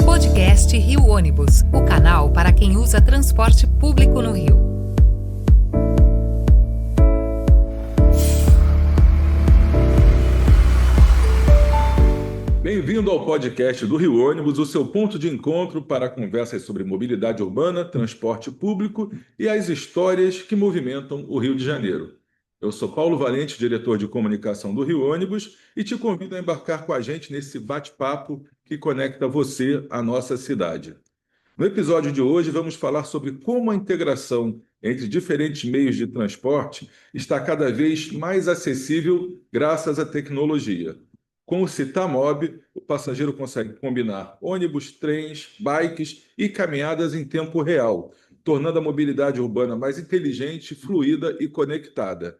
Podcast Rio Ônibus, o canal para quem usa transporte público no Rio. Bem-vindo ao podcast do Rio Ônibus, o seu ponto de encontro para conversas sobre mobilidade urbana, transporte público e as histórias que movimentam o Rio de Janeiro. Eu sou Paulo Valente, diretor de comunicação do Rio Ônibus, e te convido a embarcar com a gente nesse bate-papo que conecta você à nossa cidade. No episódio de hoje, vamos falar sobre como a integração entre diferentes meios de transporte está cada vez mais acessível graças à tecnologia. Com o Citamob, o passageiro consegue combinar ônibus, trens, bikes e caminhadas em tempo real, tornando a mobilidade urbana mais inteligente, fluida e conectada.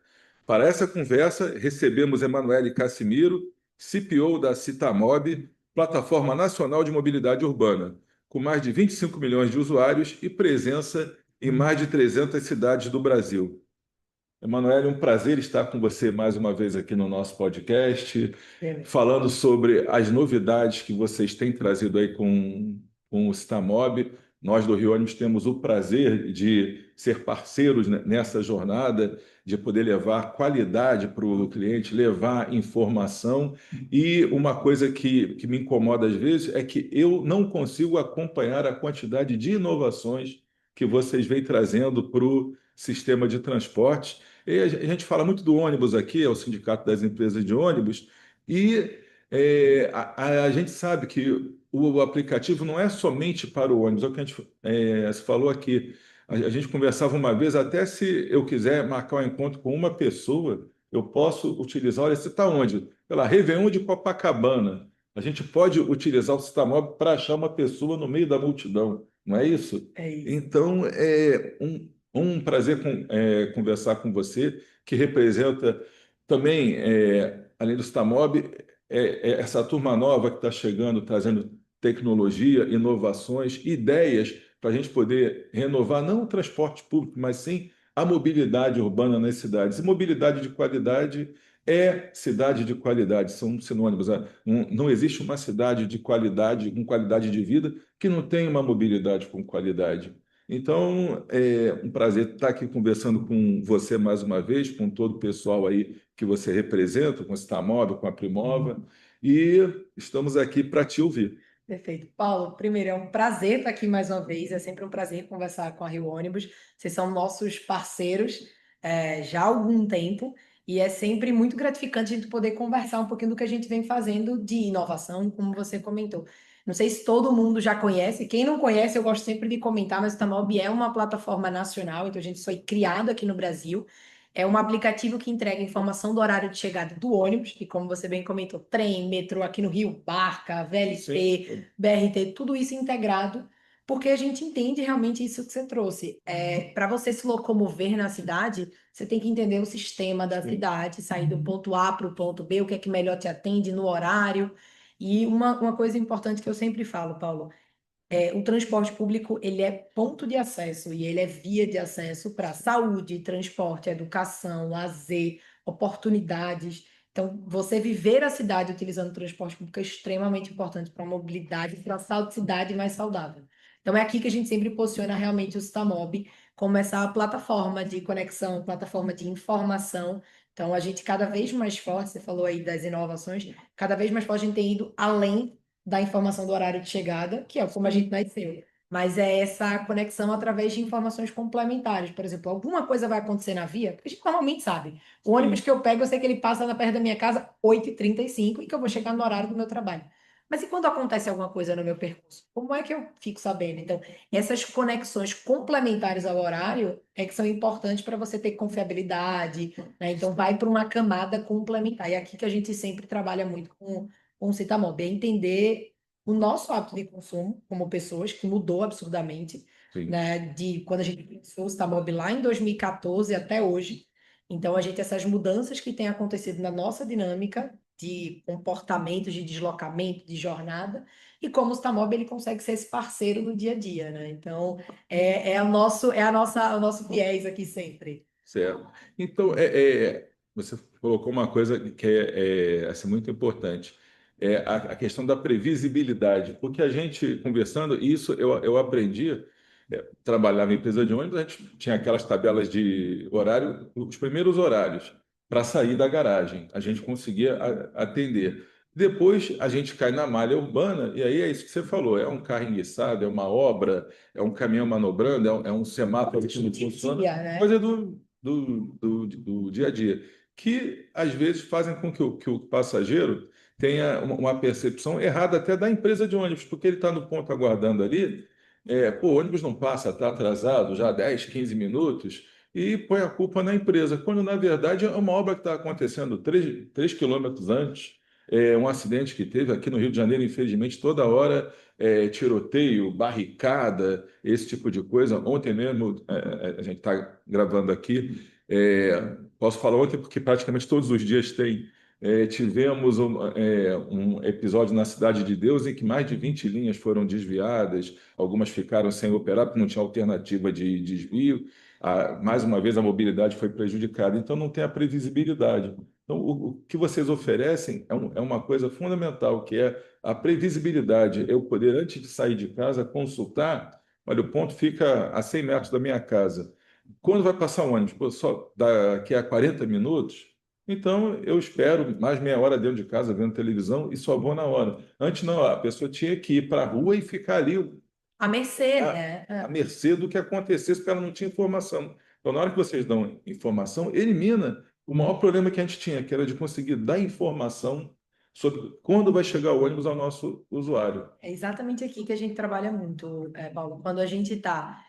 Para essa conversa, recebemos Emanuele Cassimiro, CPO da Citamob, Plataforma Nacional de Mobilidade Urbana, com mais de 25 milhões de usuários e presença em mais de 300 cidades do Brasil. Emanuele, um prazer estar com você mais uma vez aqui no nosso podcast, falando sobre as novidades que vocês têm trazido aí com o Citamob. Nós do Rio Ônibus temos o prazer de ser parceiros nessa jornada, de poder levar qualidade para o cliente, levar informação. E uma coisa que me incomoda às vezes é que eu não consigo acompanhar a quantidade de inovações que vocês vêm trazendo para o sistema de transporte. E a gente fala muito do ônibus aqui, é o Sindicato das Empresas de Ônibus, e a gente sabe que o aplicativo não é somente para o ônibus, é o que a gente se falou aqui. A gente conversava uma vez, até se eu quiser marcar um encontro com uma pessoa, eu posso utilizar, olha, você está onde? Pela Réveillon de Copacabana. A gente pode utilizar o Citamob para achar uma pessoa no meio da multidão, não é isso? É isso. Então, um prazer conversar com você, que representa também, além do Stamob, essa turma nova que está chegando, trazendo tecnologia, inovações, ideias para a gente poder renovar não o transporte público, mas sim a mobilidade urbana nas cidades. E mobilidade de qualidade é cidade de qualidade, são sinônimos. Né? Não existe uma cidade de qualidade, com qualidade de vida, que não tenha uma mobilidade com qualidade. Então, é um prazer estar aqui conversando com você mais uma vez, com todo o pessoal aí que você representa, com o Citamob, com a Primova, e estamos aqui para te ouvir. Perfeito. Paulo, primeiro, é um prazer estar aqui mais uma vez, é sempre um prazer conversar com a Rio Ônibus. Vocês são nossos parceiros já há algum tempo e é sempre muito gratificante a gente poder conversar um pouquinho do que a gente vem fazendo de inovação, como você comentou. Não sei se todo mundo já conhece, quem não conhece, eu gosto sempre de comentar, mas o Tamob é uma plataforma nacional, então a gente foi criado aqui no Brasil. É um aplicativo que entrega informação do horário de chegada do ônibus, que como você bem comentou, trem, metrô aqui no Rio, barca, VLT, Sim. BRT, tudo isso integrado, porque a gente entende realmente isso que você trouxe. Para você se locomover na cidade, você tem que entender o sistema da cidade, sair do ponto A para o ponto B, o que é que melhor te atende no horário. E uma coisa importante que eu sempre falo, Paulo, o transporte público, ele é ponto de acesso e ele é via de acesso para saúde, transporte, educação, lazer, oportunidades. Então, você viver a cidade utilizando o transporte público é extremamente importante para a mobilidade e para a cidade mais saudável. Então, é aqui que a gente sempre posiciona realmente o Citamob como essa plataforma de conexão, plataforma de informação. Então, a gente cada vez mais forte, você falou aí das inovações, cada vez mais forte a gente tem ido além da informação do horário de chegada, que é como a gente nasceu. Mas é essa conexão através de informações complementares. Por exemplo, alguma coisa vai acontecer na via, porque a gente normalmente sabe. O ônibus que eu pego, eu sei que ele passa na perto da minha casa 8h35 e que eu vou chegar no horário do meu trabalho. Mas e quando acontece alguma coisa no meu percurso? Como é que eu fico sabendo? Então, essas conexões complementares ao horário é que são importantes para você ter confiabilidade, né? Então, vai para uma camada complementar. E é aqui que a gente sempre trabalha muito com o Citamob, é entender o nosso hábito de consumo como pessoas, que mudou absurdamente, Sim. né? De quando a gente começou o Citamob lá em 2014 até hoje. Então, essas mudanças que têm acontecido na nossa dinâmica de comportamentos, de deslocamento, de jornada, e como o Citamob ele consegue ser esse parceiro no dia a dia, né? Então, o nosso viés aqui sempre. Certo. Então, você colocou uma coisa que é assim, muito importante. é a questão da previsibilidade, porque a gente conversando, isso eu aprendi, trabalhava em empresa de ônibus, a gente tinha aquelas tabelas de horário, os primeiros horários para sair da garagem, a gente conseguia atender. Depois a gente cai na malha urbana, e aí é isso que você falou: é um carro enguiçado, é uma obra, é um caminhão manobrando, é um semáforo que não funciona, Né? coisa do dia a dia, que às vezes fazem com que o passageiro tenha uma percepção errada até da empresa de ônibus, porque ele está no ponto aguardando ali, pô, o ônibus não passa, está atrasado já 10, 15 minutos, e põe a culpa na empresa, quando na verdade é uma obra que está acontecendo 3 quilômetros antes, um acidente que teve aqui no Rio de Janeiro, infelizmente, toda hora, tiroteio, barricada, esse tipo de coisa. Ontem mesmo, a gente está gravando aqui, posso falar ontem porque praticamente todos os dias tem. Tivemos um episódio na Cidade de Deus em que mais de 20 linhas foram desviadas, algumas ficaram sem operar porque não tinha alternativa de desvio. Mais uma vez, a mobilidade foi prejudicada, então não tem a previsibilidade. Então, o que vocês oferecem é uma coisa fundamental, que é a previsibilidade. Eu poder, antes de sair de casa, consultar. Olha, o ponto fica a 100 metros da minha casa. Quando vai passar o ônibus? Pô, só daqui a 40 minutos? Então, eu espero mais meia hora dentro de casa, vendo televisão, e só vou na hora. Antes, não, a pessoa tinha que ir para a rua e ficar ali A mercê, à, né? à mercê do que acontecesse, porque ela não tinha informação. Então, na hora que vocês dão informação, elimina o maior problema que a gente tinha, que era de conseguir dar informação sobre quando vai chegar o ônibus ao nosso usuário. É exatamente aqui que a gente trabalha muito, Paulo. Quando a gente está,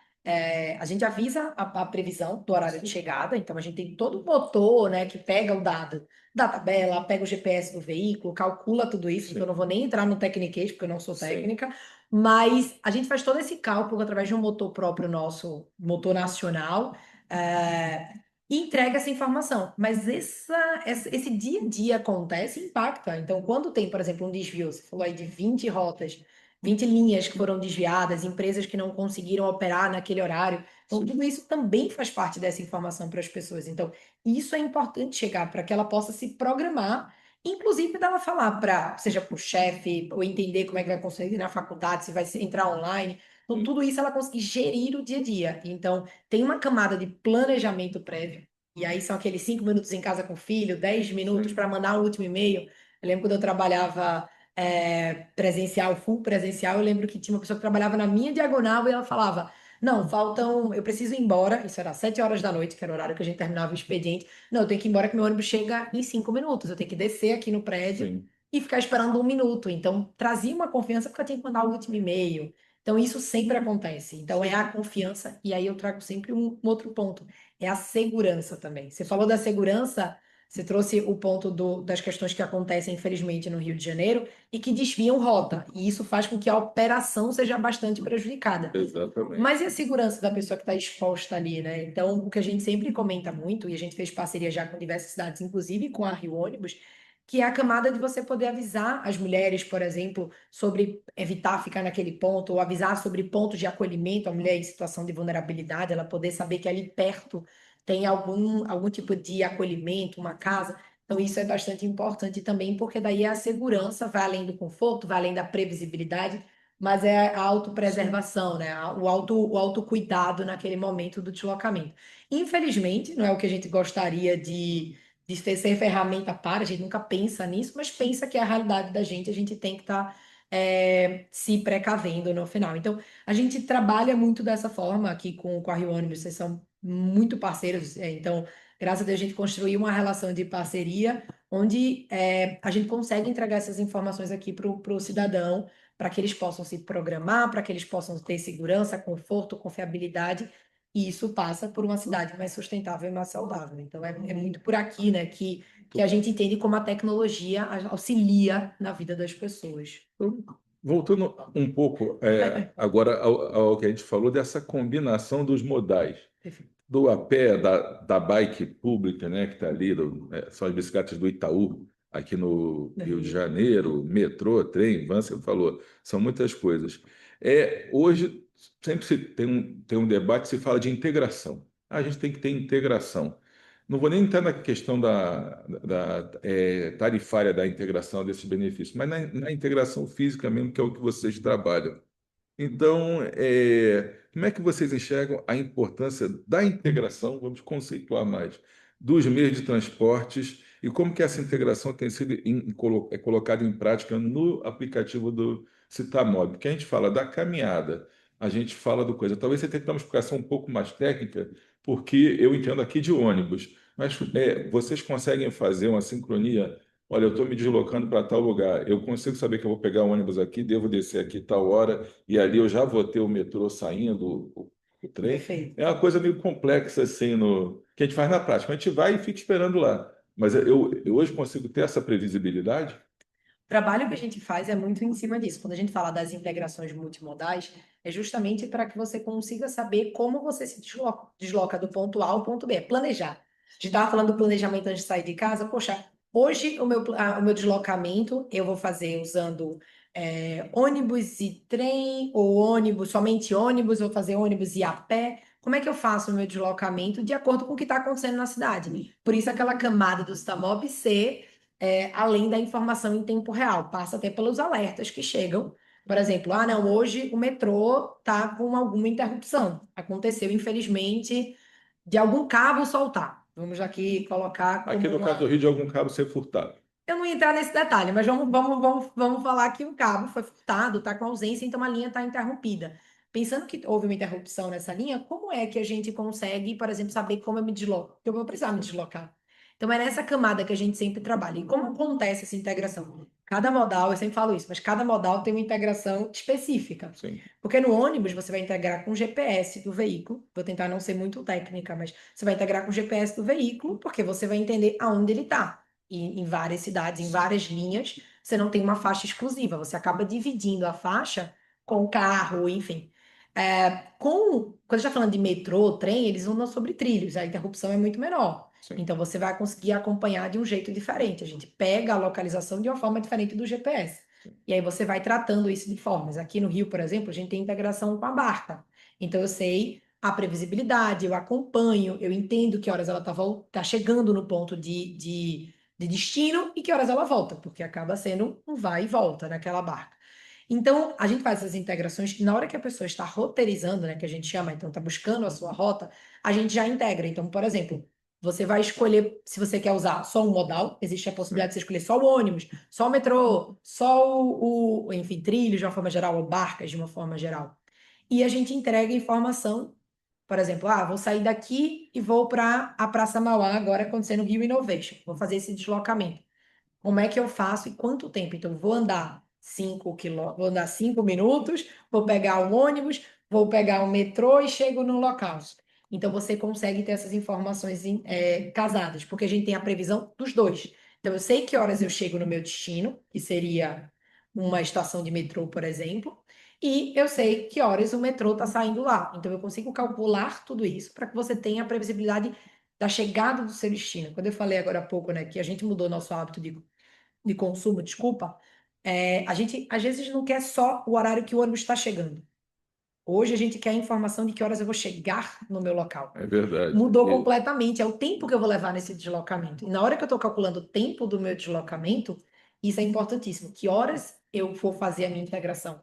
a gente avisa a previsão do horário de chegada, então a gente tem todo o motor, né, que pega o dado da tabela, pega o GPS do veículo, calcula tudo isso. Sim. Então eu não vou nem entrar no Tecniquez, porque eu não sou Sim. técnica, mas a gente faz todo esse cálculo através de um motor próprio nosso, motor nacional, e entrega essa informação. Mas esse dia a dia acontece e impacta. Então, quando tem, por exemplo, um desvio, você falou aí de 20 rotas, 20 linhas que foram desviadas, empresas que não conseguiram operar naquele horário. Então, tudo isso também faz parte dessa informação para as pessoas. Então, isso é importante chegar para que ela possa se programar, inclusive dela falar para, seja para o chefe, ou entender como é que vai conseguir na faculdade, se vai entrar online. Então, tudo isso ela conseguir gerir o dia a dia. Então, tem uma camada de planejamento prévio, e aí são aqueles 5 minutos em casa com o filho, 10 minutos para mandar o último e-mail. Eu lembro quando eu trabalhava presencial, full presencial, eu lembro que tinha uma pessoa que trabalhava na minha diagonal e ela falava: Não, eu preciso ir embora. Isso era 7 horas da noite, que era o horário que a gente terminava o expediente. Não, eu tenho que ir embora que meu ônibus chega em 5 minutos. Eu tenho que descer aqui no prédio Sim. e ficar esperando 1 minuto. Então, trazia uma confiança porque eu tinha que mandar o último e-mail. Então, isso sempre acontece. Então, é a confiança, e aí eu trago sempre um outro ponto, é a segurança também. Você falou da segurança, você trouxe o ponto das questões que acontecem, infelizmente, no Rio de Janeiro e que desviam rota. E isso faz com que a operação seja bastante prejudicada. Exatamente. Mas e a segurança da pessoa que está exposta ali, né? Então, o que a gente sempre comenta muito, e a gente fez parceria já com diversas cidades, inclusive com a Rio Ônibus, que é a camada de você poder avisar as mulheres, por exemplo, sobre evitar ficar naquele ponto, ou avisar sobre pontos de acolhimento, a mulher em situação de vulnerabilidade, ela poder saber que ali perto tem algum tipo de acolhimento, uma casa. Então, isso é bastante importante também, porque daí a segurança vai além do conforto, vai além da previsibilidade, mas é a autopreservação, né? O autocuidado naquele momento do deslocamento. Infelizmente, não é o que a gente gostaria de ser ferramenta para, a gente nunca pensa nisso, mas pensa que é a realidade da gente, a gente tem que estar se precavendo no final. Então, a gente trabalha muito dessa forma aqui com a Rio Ônibus, vocês são muito parceiros, então, graças a Deus, a gente construiu uma relação de parceria onde a gente consegue entregar essas informações aqui para o cidadão, para que eles possam se programar, para que eles possam ter segurança, conforto, confiabilidade, e isso passa por uma cidade mais sustentável e mais saudável. Então, é muito por aqui, né, que a gente entende como a tecnologia auxilia na vida das pessoas. Voltando um pouco agora ao que a gente falou dessa combinação dos modais, Perfeito. do a pé, da bike pública, né, que está ali, são as bicicletas do Itaú, aqui no Rio de Janeiro, metrô, trem, van, você falou, são muitas coisas. Hoje, sempre tem um debate, se fala de integração. A gente tem que ter integração. não vou nem entrar na questão da tarifária da integração desses benefícios, mas na integração física mesmo, que é o que vocês trabalham. Então, como é que vocês enxergam a importância da integração, vamos conceituar mais, dos meios de transportes e como que essa integração tem sido colocada em prática no aplicativo do Citamob? Porque a gente fala da caminhada, a gente fala do coisa. Talvez você tenha que dar uma explicação um pouco mais técnica, porque eu entendo aqui de ônibus, mas vocês conseguem fazer uma sincronia. Olha, eu estou me deslocando para tal lugar. Eu consigo saber que eu vou pegar o ônibus aqui, devo descer aqui tal hora, e ali eu já vou ter o metrô saindo, o trem. Perfeito. É uma coisa meio complexa, assim, que a gente faz na prática. A gente vai e fica esperando lá. Mas eu hoje consigo ter essa previsibilidade? O trabalho que a gente faz é muito em cima disso. Quando a gente fala das integrações multimodais, é justamente para que você consiga saber como você se desloca do ponto A ao ponto B. É planejar. A gente estava falando do planejamento antes de sair de casa. Poxa, hoje o meu deslocamento eu vou fazer usando ônibus e trem, ou ônibus, somente ônibus, vou fazer ônibus e a pé. Como é que eu faço o meu deslocamento de acordo com o que está acontecendo na cidade? Por isso aquela camada do Stamob ser além da informação em tempo real, passa até pelos alertas que chegam. Por exemplo, não, hoje o metrô está com alguma interrupção. Aconteceu, infelizmente, de algum cabo soltar. Vamos aqui colocar Aqui como no caso do uma. Rio, de algum cabo ser furtado. Eu não ia entrar nesse detalhe, mas vamos falar que o cabo foi furtado, está com ausência, então a linha está interrompida. Pensando que houve uma interrupção nessa linha, como é que a gente consegue, por exemplo, saber como eu me desloco? Porque eu vou precisar me deslocar. Então é nessa camada que a gente sempre trabalha. E como acontece essa integração? Cada modal, eu sempre falo isso, mas cada modal tem uma integração específica. Sim. Porque no ônibus você vai integrar com o GPS do veículo. Vou tentar não ser muito técnica, mas você vai integrar com o GPS do veículo, porque você vai entender aonde ele está. E em várias cidades, em várias linhas, você não tem uma faixa exclusiva. Você acaba dividindo a faixa com o carro, enfim. Quando a gente está falando de metrô, trem, eles andam sobre trilhos, a interrupção é muito menor. Sim. Então você vai conseguir acompanhar de um jeito diferente. A gente pega a localização de uma forma diferente do GPS. E aí você vai tratando isso de formas. Aqui no Rio, por exemplo, a gente tem integração com a barca. Então eu sei a previsibilidade, eu acompanho, eu entendo que horas ela tá chegando no ponto de destino e que horas ela volta, porque acaba sendo um vai e volta naquela barca. Então, a gente faz essas integrações e na hora que a pessoa está roteirizando, né, que a gente chama, então está buscando a sua rota, a gente já integra. Então, por exemplo, você vai escolher se você quer usar só um modal, existe a possibilidade de você escolher só o ônibus, só o metrô, só enfim, trilhos de uma forma geral, ou barcas de uma forma geral. E a gente entrega informação, por exemplo, vou sair daqui e vou para a Praça Mauá, agora acontecendo Rio Innovation, vou fazer esse deslocamento. Como é que eu faço e quanto tempo? Então, vou andar 5 minutos, vou pegar um ônibus, vou pegar um metrô e chego no local. Então, você consegue ter essas informações casadas, porque a gente tem a previsão dos dois. Então, eu sei que horas eu chego no meu destino, que seria uma estação de metrô, por exemplo, e eu sei que horas o metrô está saindo lá. Então, eu consigo calcular tudo isso para que você tenha a previsibilidade da chegada do seu destino. Quando eu falei agora há pouco, né, que a gente mudou nosso hábito de consumo, desculpa, a gente às vezes não quer só o horário que o ônibus está chegando. Hoje a gente quer a informação de que horas eu vou chegar no meu local. É verdade. Mudou completamente, é o tempo que eu vou levar nesse deslocamento. E na hora que eu estou calculando o tempo do meu deslocamento, isso é importantíssimo. Que horas eu vou fazer a minha integração?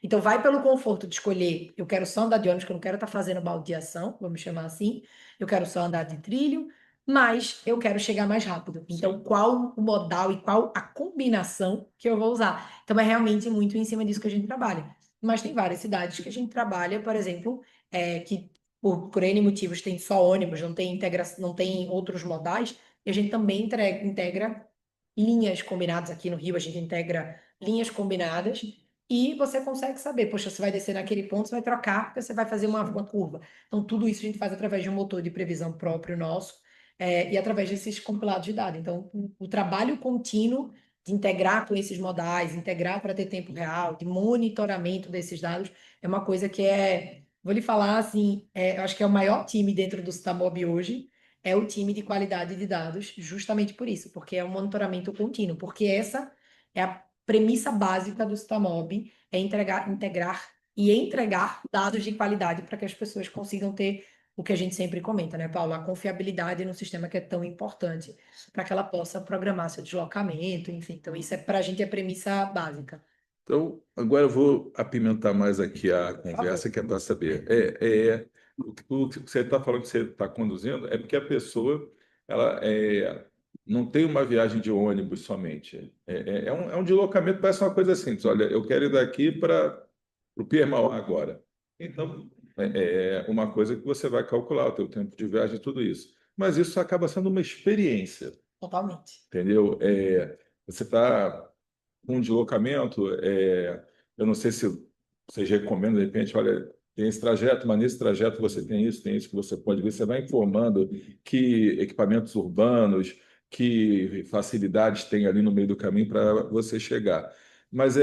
Então, vai pelo conforto de escolher. Eu quero só andar de ônibus, que eu não quero estar fazendo baldeação, vamos chamar assim. Eu quero só andar de trilho, mas eu quero chegar mais rápido. Então, Sim. qual o modal e qual a combinação que eu vou usar? Então, é realmente muito em cima disso que a gente trabalha. Mas tem várias cidades que a gente trabalha, por exemplo, que por N motivos tem só ônibus, não tem não tem outros modais, e a gente também integra linhas combinadas. Aqui no Rio, a gente integra linhas combinadas e você consegue saber, poxa, você vai descer naquele ponto, você vai trocar, porque você vai fazer uma curva. Então, tudo isso a gente faz através de um motor de previsão próprio nosso, e através desses compilados de dados. Então, o trabalho contínuo de integrar com esses modais, integrar para ter tempo real, de monitoramento desses dados, é uma coisa que vou lhe falar assim, eu acho que é o maior time dentro do Citamob hoje, é o time de qualidade de dados, justamente por isso, porque é um monitoramento contínuo, porque essa é a premissa básica do Citamob, é integrar e entregar dados de qualidade para que as pessoas consigam ter o que a gente sempre comenta, né, Paulo? A confiabilidade no sistema que é tão importante para que ela possa programar seu deslocamento, enfim. Então, isso para a gente é premissa básica. Então, agora eu vou apimentar mais aqui a Por favor. conversa, que é para saber. O que você está falando que você está conduzindo é porque a pessoa ela não tem uma viagem de ônibus somente. É um deslocamento, parece uma coisa simples. Olha, eu quero ir daqui para o Pier Mauá agora. Então, é uma coisa que você vai calcular, o teu tempo de viagem e tudo isso. Mas isso acaba sendo uma experiência, Totalmente. entendeu? Você está um deslocamento, eu não sei se vocês recomendam, de repente, olha, tem esse trajeto, mas nesse trajeto você tem isso que você pode ver, você vai informando que equipamentos urbanos, que facilidades tem ali no meio do caminho para você chegar. Mas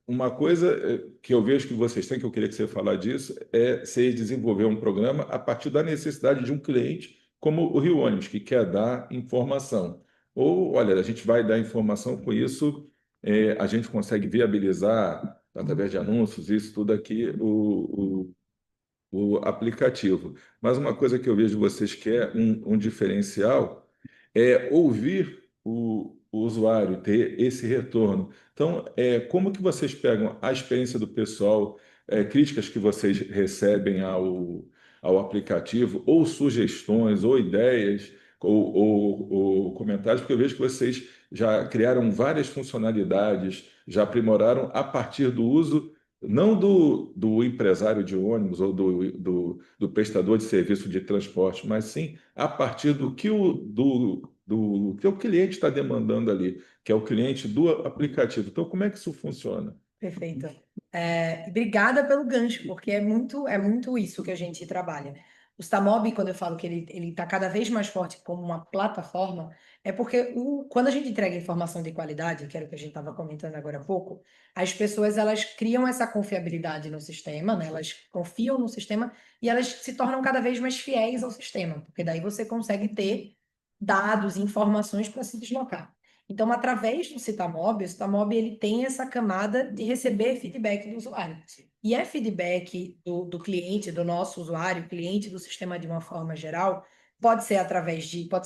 uma coisa que eu vejo que vocês têm, que eu queria que você falar disso, é você desenvolver um programa a partir da necessidade de um cliente, como o Rio Ônibus, que quer dar informação. Ou, olha, a gente vai dar informação com isso, a gente consegue viabilizar, através de anúncios, isso tudo aqui, o aplicativo. Mas uma coisa que eu vejo de vocês que é um diferencial é ouvir o usuário, ter esse retorno. Então, como que vocês pegam a experiência do pessoal, críticas que vocês recebem ao aplicativo, ou sugestões, ou ideias, ou comentários, porque eu vejo que vocês já criaram várias funcionalidades, já aprimoraram a partir do uso não do empresário de ônibus ou do prestador de serviço de transporte, mas sim a partir do que o cliente está demandando ali, que é o cliente do aplicativo. Então, como é que isso funciona? Perfeito. Obrigada pelo gancho, porque é muito isso que a gente trabalha. O Stamob, quando eu falo que ele está cada vez mais forte como uma plataforma, é porque quando a gente entrega informação de qualidade, que era o que a gente estava comentando agora há pouco, as pessoas elas criam essa confiabilidade no sistema, né? Elas confiam no sistema e elas se tornam cada vez mais fiéis ao sistema, porque daí você consegue ter dados, informações para se deslocar. Então, através do Citamob, o Citamob ele tem essa camada de receber feedback do usuário. E é feedback do cliente, do nosso usuário, cliente do sistema de uma forma geral, pode ser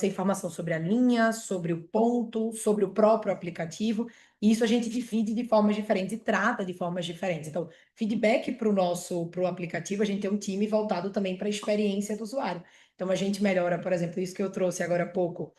informação sobre a linha, sobre o ponto, sobre o próprio aplicativo, e isso a gente divide de formas diferentes e trata de formas diferentes. Então, feedback para o aplicativo, a gente tem um time voltado também para a experiência do usuário. Então, a gente melhora, por exemplo, isso que eu trouxe agora há pouco,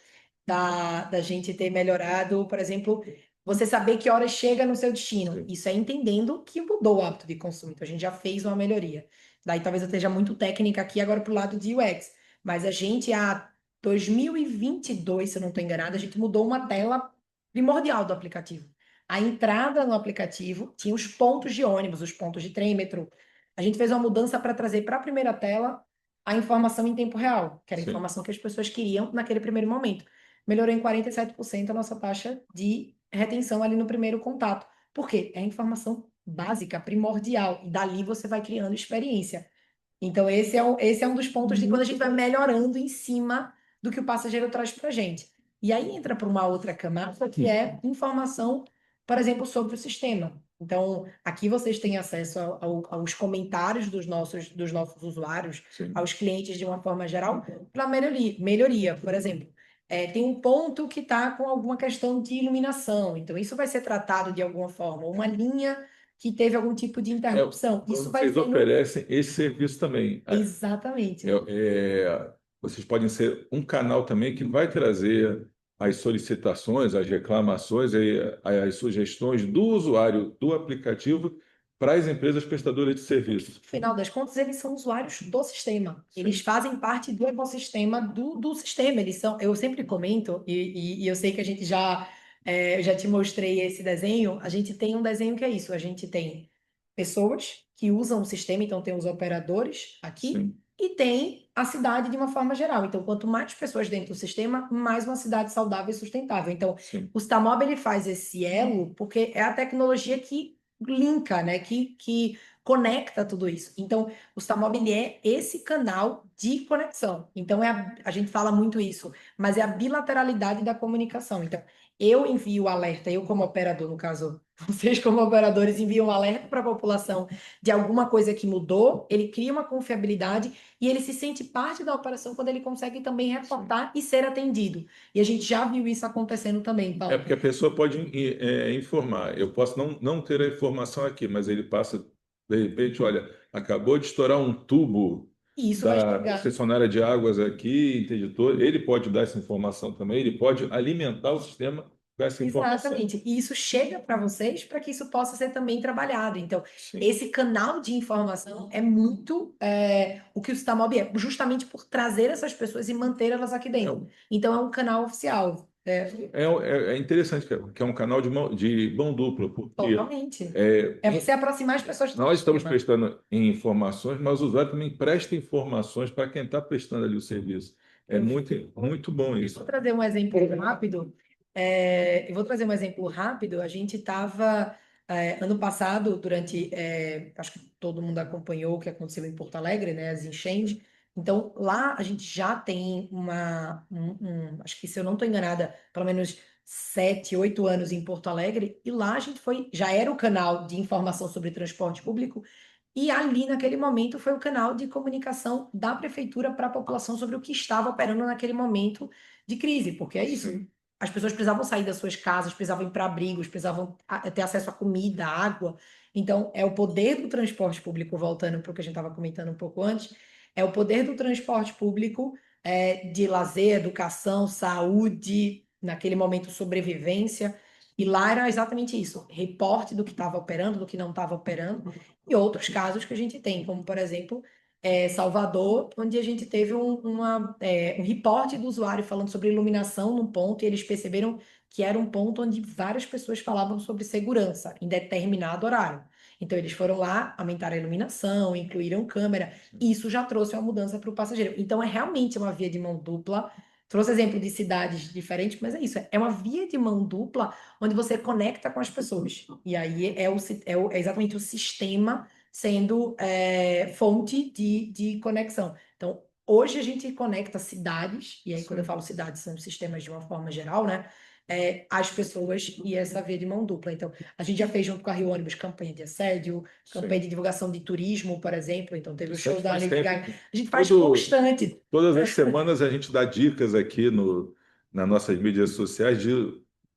da gente ter melhorado, por exemplo, você saber que hora chega no seu destino. Isso é entendendo que mudou o hábito de consumo. Então, a gente já fez uma melhoria. Daí talvez eu esteja muito técnica aqui agora para o lado de UX. Mas a gente, há 2022, se eu não estou enganada, a gente mudou uma tela primordial do aplicativo. A entrada no aplicativo tinha os pontos de ônibus, os pontos de trem, metrô. A gente fez uma mudança para trazer para a primeira tela a informação em tempo real, que era a Sim. informação que as pessoas queriam naquele primeiro momento. Melhorou em 47% a nossa taxa de retenção ali no primeiro contato. Por quê? É informação básica, primordial, e dali você vai criando experiência. Então, esse é um dos pontos de quando a gente vai melhorando em cima do que o passageiro traz para a gente. E aí entra para uma outra camada, que é informação, por exemplo, sobre o sistema. Então, aqui vocês têm acesso aos comentários dos nossos usuários, Sim. aos clientes de uma forma geral, para melhoria. Por exemplo, tem um ponto que está com alguma questão de iluminação, então isso vai ser tratado de alguma forma. Uma linha que teve algum tipo de interrupção. Então, Isso vai vocês ser oferecem esse serviço também. Exatamente. Vocês podem ser um canal também que vai trazer as solicitações, as reclamações e as sugestões do usuário do aplicativo para as empresas prestadoras de serviços. No final das contas, eles são usuários do sistema. Eles fazem parte do ecossistema do sistema. Eu sempre comento, e eu sei que a gente eu já te mostrei esse desenho. A gente tem um desenho que é isso. A gente tem pessoas que usam o sistema, então tem os operadores aqui, Sim. e tem a cidade de uma forma geral. Então, quanto mais pessoas dentro do sistema, mais uma cidade saudável e sustentável. Então, Sim. o Stamob ele faz esse elo porque é a tecnologia que linka, né? Que conecta tudo isso. Então, o Stamob ele é esse canal de conexão. Então, a gente fala muito isso, mas é a bilateralidade da comunicação. Então, eu envio o alerta, eu como operador, no caso, vocês como operadores enviam um alerta para a população de alguma coisa que mudou, ele cria uma confiabilidade e ele se sente parte da operação quando ele consegue também reportar e ser atendido. E a gente já viu isso acontecendo também, É Paulo. porque a pessoa pode informar. Eu posso não ter a informação aqui, mas ele passa, de repente, olha, acabou de estourar um tubo E isso vai da chegar. concessionária de águas aqui, interditor. Ele pode dar essa informação também, ele pode alimentar o sistema com essa informação. Exatamente. E isso chega para vocês para que isso possa ser também trabalhado. Então, Sim. esse canal de informação é muito o que o Citamob é, justamente por trazer essas pessoas e manter elas aqui É, dentro. Então, é um canal oficial. é interessante que é um canal de mão dupla, porque Totalmente. é, É você aproximar as pessoas do nós estamos sistema. prestando informações, mas o usuário também presta informações para quem está prestando ali o serviço. É muito, muito bom isso. Vou trazer um exemplo rápido. Eu vou trazer um exemplo rápido. A gente estava, ano passado, durante, acho que todo mundo acompanhou o que aconteceu em Porto Alegre, né, as enchentes. Então, lá a gente já tem acho que se eu não estou enganada, pelo menos 7, 8 anos em Porto Alegre, e lá a gente já era o canal de informação sobre transporte público, e ali, naquele momento, foi o canal de comunicação da prefeitura para a população sobre o que estava operando naquele momento de crise, porque é isso. Sim. As pessoas precisavam sair das suas casas, precisavam ir para abrigos, precisavam ter acesso a comida, água. Então, é o poder do transporte público, voltando para o que a gente estava comentando um pouco antes, é o poder do transporte público de lazer, educação, saúde, naquele momento, sobrevivência. E lá era exatamente isso: reporte do que estava operando, do que não estava operando, e outros casos que a gente tem, como por exemplo, Salvador, onde a gente teve um reporte do usuário falando sobre iluminação num ponto, e eles perceberam que era um ponto onde várias pessoas falavam sobre segurança em determinado horário. Então, eles foram lá, aumentaram a iluminação, incluíram câmera, e isso já trouxe uma mudança para o passageiro. Então, é realmente uma via de mão dupla. Trouxe exemplo de cidades diferentes, mas é isso, é uma via de mão dupla onde você conecta com as pessoas. E aí é exatamente o sistema sendo fonte de conexão. Então, hoje a gente conecta cidades, e aí quando eu falo cidades, são sistemas de uma forma geral, né? As pessoas e essa via de mão dupla. Então, a gente já fez junto com a Rio Ônibus campanha de assédio, campanha Sim. de divulgação de turismo, por exemplo. Então, teve o Isso a show gente da faz Lady tempo. Gaga. A gente faz Todo, constante. Todas as semanas a gente dá dicas aqui nas nossas mídias sociais de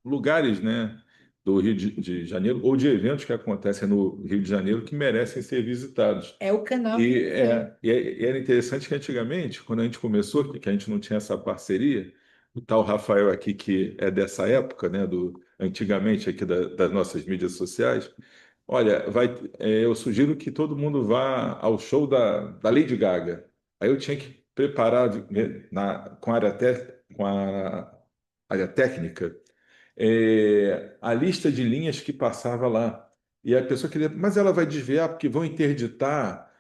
lugares, né, do Rio de Janeiro ou de eventos que acontecem no Rio de Janeiro que merecem ser visitados. É o canal que E, tem. e era interessante que antigamente, quando a gente começou, que a gente não tinha essa parceria, o tal Rafael aqui, que é dessa época, né, antigamente aqui das nossas mídias sociais, olha, eu sugiro que todo mundo vá ao show da Lady Gaga. Aí eu tinha que preparar com a área técnica a lista de linhas que passava lá. E a pessoa queria, mas ela vai desviar porque vão interditar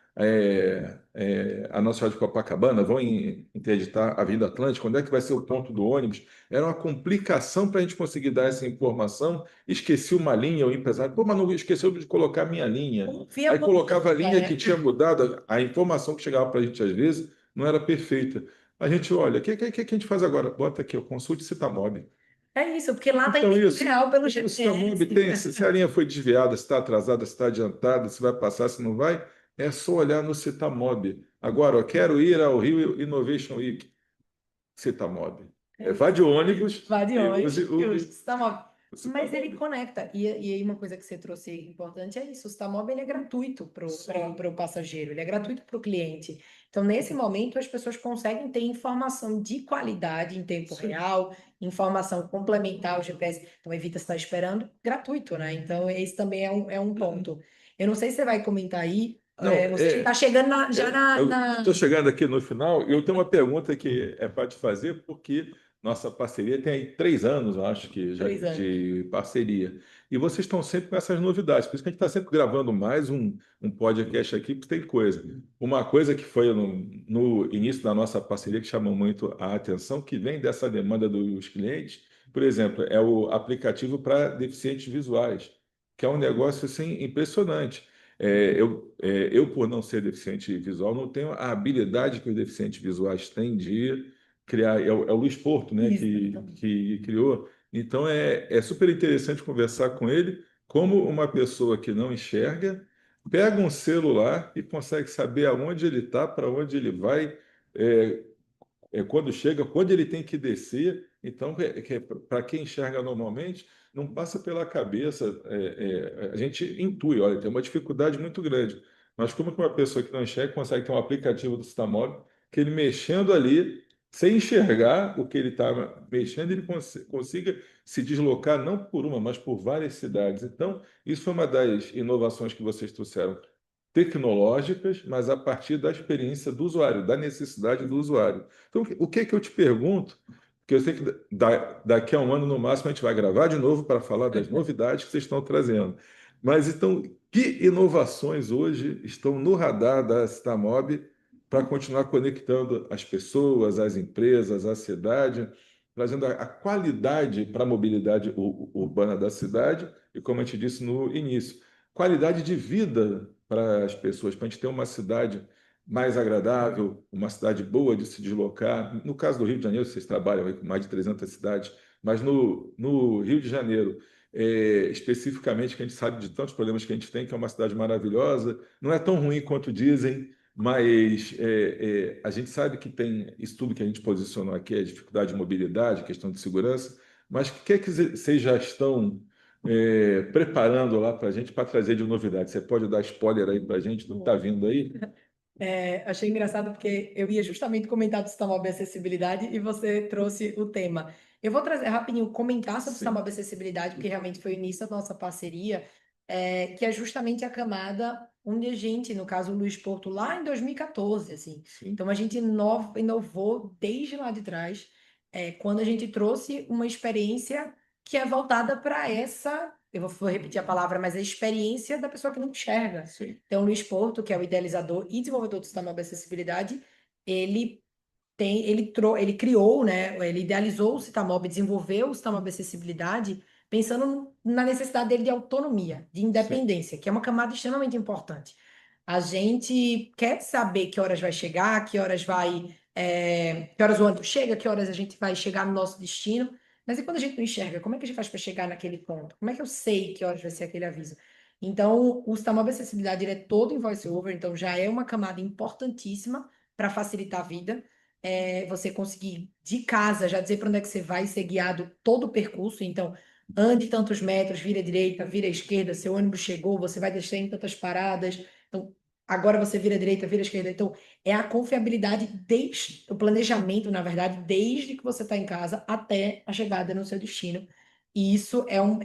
a Nossa Senhora de Copacabana, vão interditar a Avenida Atlântica, onde é que vai ser o ponto do ônibus? Era uma complicação para a gente conseguir dar essa informação. Esqueci uma linha, o empresário, pô, mas não esqueceu de colocar a minha linha. Via Aí mão colocava a dupla, linha que né? tinha mudado, a informação que chegava para a gente às vezes não era perfeita. A gente olha, o que a gente faz agora? Bota aqui, ó, consulte Citamob. É isso, porque lá está em Então, tempo isso. real pelo O Citamob GPS. tem, se a linha foi desviada, se está atrasada, se está adiantada, se vai passar, se não vai, é só olhar no Citamob. Agora, eu quero ir ao Rio Innovation Week. Citamob. Vá de ônibus Vá de e ônibus use e o, o Stamob. o Mas ele Citamob. conecta. E aí uma coisa que você trouxe importante é isso. O Stamob ele é gratuito para o passageiro, ele é gratuito para o cliente. Então, nesse momento, as pessoas conseguem ter informação de qualidade em tempo real, informação complementar ao GPS. Então, evita estar esperando, gratuito, né? Então, esse também é um ponto. Eu não sei se você vai comentar aí. Não, Você está chegando já eu estou chegando aqui no final e eu tenho uma pergunta que é para te fazer, porque nossa parceria tem aí 3 anos, eu acho que já 3 anos. de parceria. E vocês estão sempre com essas novidades. Por isso que a gente está sempre gravando mais um podcast aqui, porque tem coisa. Uma coisa que foi no início da nossa parceria que chamou muito a atenção, que vem dessa demanda dos clientes, por exemplo, é o aplicativo para deficientes visuais, que é um negócio assim impressionante. Por não ser deficiente visual, não tenho a habilidade que os deficientes visuais têm de criar. É o Luiz Porto, né, Isso. que criou. Então é super interessante conversar com ele, como uma pessoa que não enxerga pega um celular e consegue saber aonde ele está, para onde ele vai, é, quando chega, quando ele tem que descer. Então, para quem enxerga normalmente, não passa pela cabeça. A gente intui, olha, tem uma dificuldade muito grande. Mas como que uma pessoa que não enxerga consegue ter um aplicativo do Sitamóvel que ele mexendo ali, sem enxergar o que ele está mexendo, ele consiga se deslocar não por uma, mas por várias cidades. Então, isso foi uma das inovações que vocês trouxeram tecnológicas, mas a partir da experiência do usuário, da necessidade do usuário. Então, o que é que eu te pergunto? Porque eu sei que daqui a um ano, no máximo, a gente vai gravar de novo para falar das novidades que vocês estão trazendo. Mas então, que inovações hoje estão no radar da Citamob para continuar conectando as pessoas, as empresas, a cidade, trazendo a qualidade para a mobilidade urbana da cidade e, como a gente disse no início, qualidade de vida para as pessoas, para a gente ter uma cidade mais agradável, uma cidade boa de se deslocar. No caso do Rio de Janeiro, vocês trabalham aí com mais de 300 cidades, mas no Rio de Janeiro, especificamente, que a gente sabe de tantos problemas que a gente tem, que é uma cidade maravilhosa, não é tão ruim quanto dizem, mas a gente sabe que tem isso tudo que a gente posicionou aqui, a dificuldade de mobilidade, questão de segurança, mas o que é que vocês já estão preparando lá para a gente para trazer de novidade? Você pode dar spoiler aí para a gente do que está vindo aí? Achei engraçado porque eu ia justamente comentar do Sistema Acessibilidade e você trouxe o tema. Eu vou trazer rapidinho, comentar sobre o Sim, Sistema Acessibilidade, porque realmente foi o início da nossa parceria, que é justamente a camada onde a gente, no caso o Luiz Porto, lá em 2014, assim. sim, Então a gente inovou desde lá de trás, quando a gente trouxe uma experiência que é voltada para essa, eu vou repetir a palavra, mas a experiência da pessoa que não enxerga. sim, Então, o Luiz Porto, que é o idealizador e desenvolvedor do Sistema de Acessibilidade, ele criou, né, ele idealizou o Citamob, desenvolveu o Citamob Acessibilidade, pensando na necessidade dele de autonomia, de sim, independência, que é uma camada extremamente importante. A gente quer saber que horas vai chegar, que horas o ônibus chega, que horas a gente vai chegar no nosso destino, mas e quando a gente não enxerga, como é que a gente faz para chegar naquele ponto? Como é que eu sei que horas vai ser aquele aviso? Então, o Citamob Acessibilidade ele é todo em voice-over, então já é uma camada importantíssima para facilitar a vida. Você conseguir de casa já dizer para onde é que você vai ser guiado todo o percurso. Então, ande tantos metros, vira à direita, vira à esquerda, seu ônibus chegou, você vai descer em tantas paradas. Então, agora você vira à direita, vira à esquerda. Então, é a confiabilidade desde o planejamento, na verdade, desde que você está em casa até a chegada no seu destino. E isso é um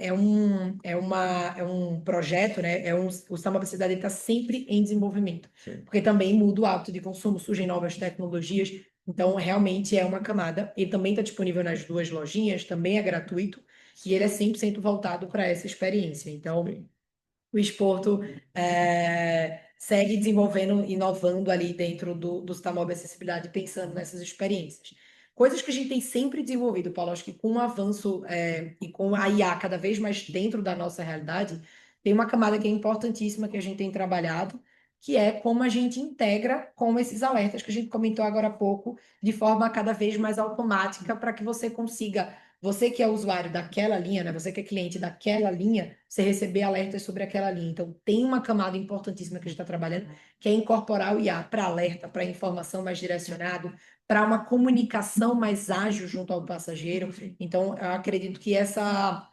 projeto, né? O Sistema Cidade está sempre em desenvolvimento, sim. porque também muda o hábito de consumo, surgem novas tecnologias, então realmente é uma camada. Ele também está disponível nas duas lojinhas, também é gratuito, e ele é 100% voltado para essa experiência. Então, Sim. o esporto segue desenvolvendo, inovando ali dentro do Stamob Acessibilidade, pensando nessas experiências. Coisas que a gente tem sempre desenvolvido, Paulo, acho que com o avanço e com a IA cada vez mais dentro da nossa realidade, tem uma camada que é importantíssima que a gente tem trabalhado, que é como a gente integra com esses alertas que a gente comentou agora há pouco, de forma cada vez mais automática, para que você consiga você que é usuário daquela linha, né? Você que é cliente daquela linha, você receber alertas sobre aquela linha. Então, tem uma camada importantíssima que a gente está trabalhando, que é incorporar o IA para alerta, para informação mais direcionado, para uma comunicação mais ágil junto ao passageiro. Então, eu acredito que essa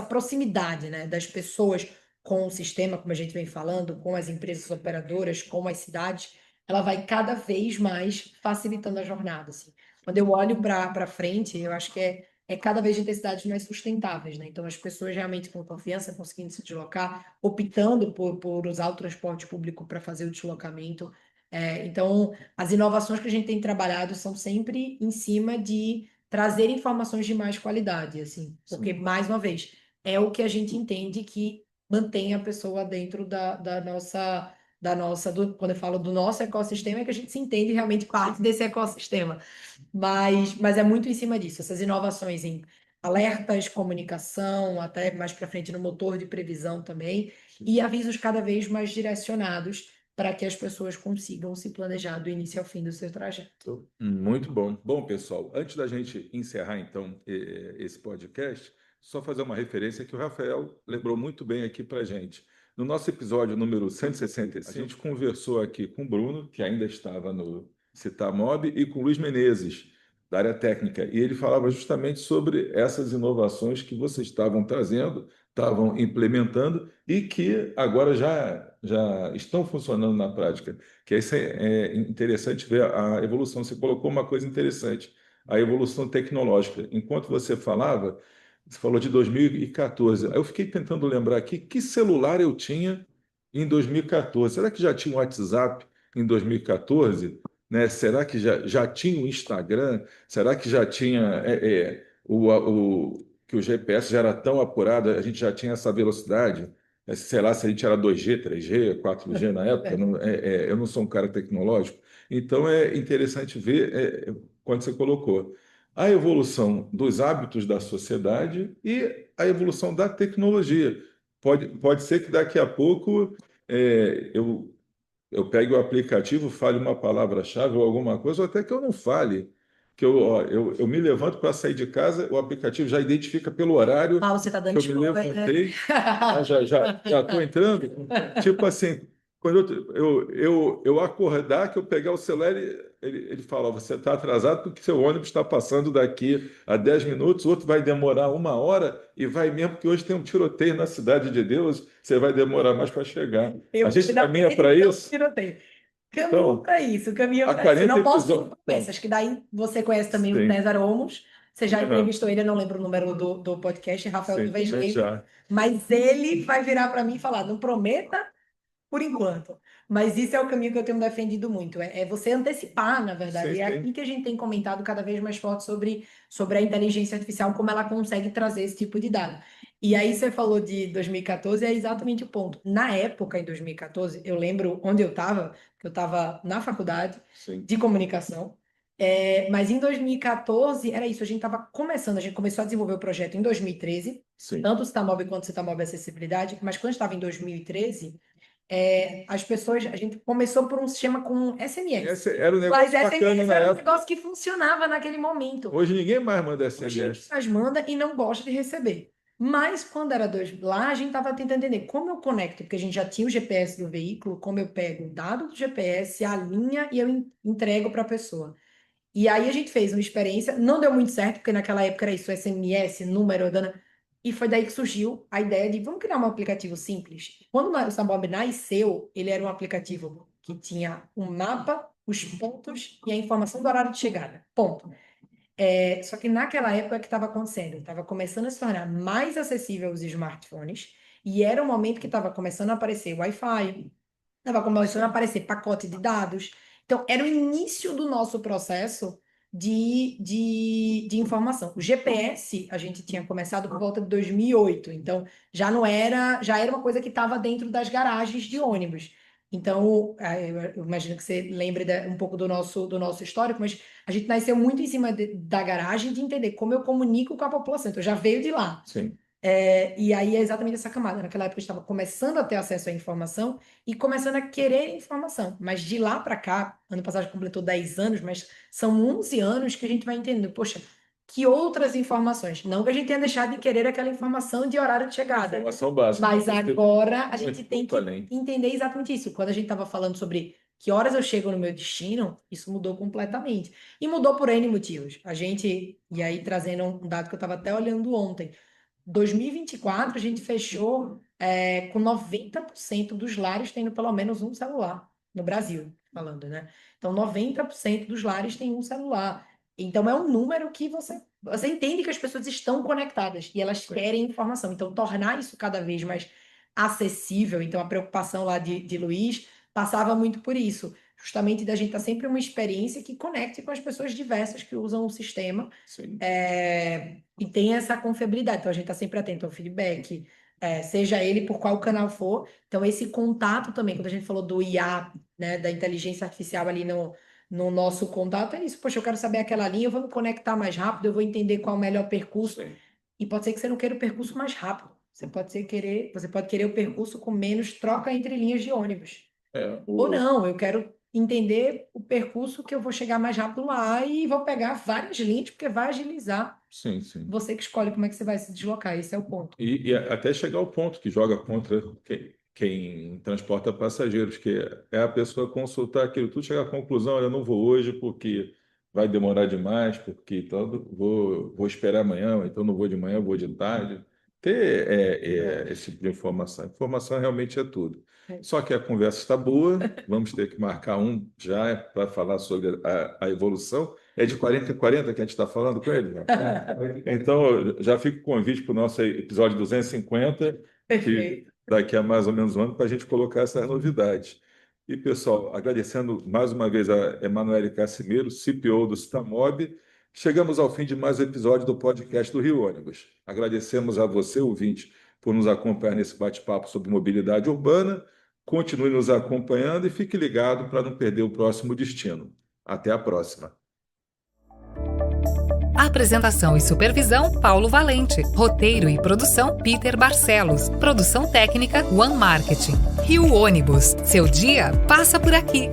proximidade, né, das pessoas com o sistema, como a gente vem falando, com as empresas operadoras, com as cidades, ela vai cada vez mais facilitando a jornada, assim. Quando eu olho para frente, eu acho que é cada vez de intensidades mais sustentáveis, né? Então, as pessoas realmente com confiança conseguindo se deslocar, optando por usar o transporte público para fazer o deslocamento. Então, as inovações que a gente tem trabalhado são sempre em cima de trazer informações de mais qualidade, assim, porque, Sim. mais uma vez, é o que a gente entende que mantém a pessoa dentro quando eu falo do nosso ecossistema, é que a gente se entende realmente parte desse ecossistema. Mas é muito em cima disso, essas inovações em alertas, comunicação, até mais para frente no motor de previsão também, e avisos cada vez mais direcionados para que as pessoas consigam se planejar do início ao fim do seu trajeto. Muito bom. Bom, pessoal, antes da gente encerrar, então, esse podcast, só fazer uma referência que o Rafael lembrou muito bem aqui para a gente. No nosso episódio número 165, a gente conversou aqui com o Bruno, que ainda estava no Citamob, e com o Luiz Menezes, da área técnica. E ele falava justamente sobre essas inovações que vocês estavam trazendo, estavam implementando e que agora já estão funcionando na prática. Que isso é interessante ver a evolução. Você colocou uma coisa interessante, a evolução tecnológica. Enquanto você falava, você falou de 2014. Aí eu fiquei tentando lembrar aqui que celular eu tinha em 2014. Será que já tinha o WhatsApp em 2014? Né? Será que já tinha o Instagram? Será que já tinha que o GPS já era tão apurado, a gente já tinha essa velocidade? Sei lá se a gente era 2G, 3G, 4G na época. Eu não sou um cara tecnológico. Então é interessante ver quando você colocou a evolução dos hábitos da sociedade e a evolução da tecnologia. Pode ser que daqui a pouco eu pegue o aplicativo, fale uma palavra-chave ou alguma coisa, ou até que eu não fale. Que eu me levanto para sair de casa, o aplicativo já identifica pelo horário Paulo, você está que dando eu me spoiler, né? levantei, já estou entrando. Tipo assim, quando eu acordar, que eu pegar o celular, ele fala: "Ó, você está atrasado porque seu ônibus está passando daqui a 10 minutos, o outro vai demorar 1 hora, e vai mesmo, que hoje tem um tiroteio na Cidade de Deus, você vai demorar mais para chegar." Eu A gente fui dar caminha para isso. tiroteio. Caminho Então, para isso, caminho há para isso. Eu 40 não posso episódios. ter promessas, que daí você conhece também o Sim. César Olmos. Você já Uhum. entrevistou ele, eu não lembro o número do podcast, Rafael Sim, talvez lembre. já. Mas ele vai virar para mim e falar: não prometa por enquanto. Mas isso é o caminho que eu tenho defendido muito. É você antecipar, na verdade. Sim, E é sim. aqui que a gente tem comentado cada vez mais forte sobre a inteligência artificial, como ela consegue trazer esse tipo de dado. E aí você falou de 2014, é exatamente o ponto. Na época, em 2014, eu lembro onde eu estava, que eu estava na faculdade Sim, de comunicação. Mas em 2014, era isso, a gente estava começando, a gente começou a desenvolver o projeto em 2013, sim. tanto o Citamob quanto o Citamob Acessibilidade, mas quando estava em 2013, as pessoas, a gente começou por um sistema com SMS. Esse era um Mas negócio bacana SMS na era um época. negócio que funcionava naquele momento. Hoje ninguém mais manda Hoje a gente SMS. mais manda e não gosta de receber. Mas quando era lá, a gente estava tentando entender como eu conecto, porque a gente já tinha o GPS do veículo, como eu pego o dado do GPS, a linha e eu entrego para a pessoa. E aí a gente fez uma experiência, não deu muito certo, porque naquela época era isso, SMS, número, dana, e foi daí que surgiu a ideia de vamos criar um aplicativo simples. Quando o Sambob nasceu, ele era um aplicativo que tinha um mapa, os pontos e a informação do horário de chegada. Ponto. Só que naquela época que estava acontecendo, estava começando a se tornar mais acessível os smartphones, e era um momento que estava começando a aparecer Wi-Fi, estava começando a aparecer pacote de dados. Então, era o início do nosso processo de informação. O GPS, a gente tinha começado por volta de 2008, então já era uma coisa que estava dentro das garagens de ônibus. Então, eu imagino que você lembre um pouco do nosso histórico, mas a gente nasceu muito em cima da garagem de entender como eu comunico com a população. Então, já veio de lá. Sim. E aí é exatamente essa camada. Naquela época eu estava começando a ter acesso à informação e começando a querer informação. Mas de lá para cá, ano passado completou 10 anos, mas são 11 anos que a gente vai entendendo, poxa, que outras informações? Não que a gente tenha deixado de querer aquela informação de horário de chegada, Informação básica. mas agora a gente Muito tem que além. entender exatamente isso. Quando a gente estava falando sobre que horas eu chego no meu destino, isso mudou completamente. E mudou por N motivos. E aí trazendo um dado que eu estava até olhando ontem, 2024, a gente fechou com 90% dos lares tendo pelo menos um celular, no Brasil, falando, né? Então, 90% dos lares têm um celular. Então, é um número que você entende que as pessoas estão conectadas e elas querem informação. Então, tornar isso cada vez mais acessível. Então, a preocupação lá de Luiz passava muito por isso. Justamente da gente estar sempre uma experiência que conecte com as pessoas diversas que usam o sistema. Sim. E tem essa confiabilidade. Então, a gente está sempre atento ao feedback, seja ele por qual canal for. Então, esse contato também, quando a gente falou do IA, né, da inteligência artificial ali no nosso contato, é isso. Poxa, eu quero saber aquela linha, eu vou me conectar mais rápido, eu vou entender qual é o melhor percurso. Sim. E pode ser que você não queira o percurso mais rápido. Você pode querer o percurso com menos troca entre linhas de ônibus. Ou não, eu quero entender o percurso que eu vou chegar mais rápido lá e vou pegar várias linhas, porque vai agilizar. Sim, sim. Você que escolhe como é que você vai se deslocar, esse é o ponto. E até chegar ao ponto que joga contra quem transporta passageiros, que é a pessoa consultar aquilo, tudo chegar à conclusão, olha, eu não vou hoje porque vai demorar demais, porque então, vou esperar amanhã, ou então não vou de manhã, vou de tarde. Ter esse tipo de informação. Informação realmente é tudo. É. Só que a conversa está boa, vamos ter que marcar um já para falar sobre a evolução. É de 40 em 40 que a gente está falando com ele? Né? Então, já fica o convite para o nosso episódio 250, que daqui a mais ou menos um ano, para a gente colocar essas novidades. E, pessoal, agradecendo mais uma vez a Emanuele Casimiro, CPO do Citamob, chegamos ao fim de mais um episódio do podcast do Rio Ônibus. Agradecemos a você, ouvinte, por nos acompanhar nesse bate-papo sobre mobilidade urbana. Continue nos acompanhando e fique ligado para não perder o próximo destino. Até a próxima. Apresentação e supervisão, Paulo Valente. Roteiro e produção, Peter Barcelos. Produção técnica, One Marketing. Rio Ônibus. Seu dia passa por aqui.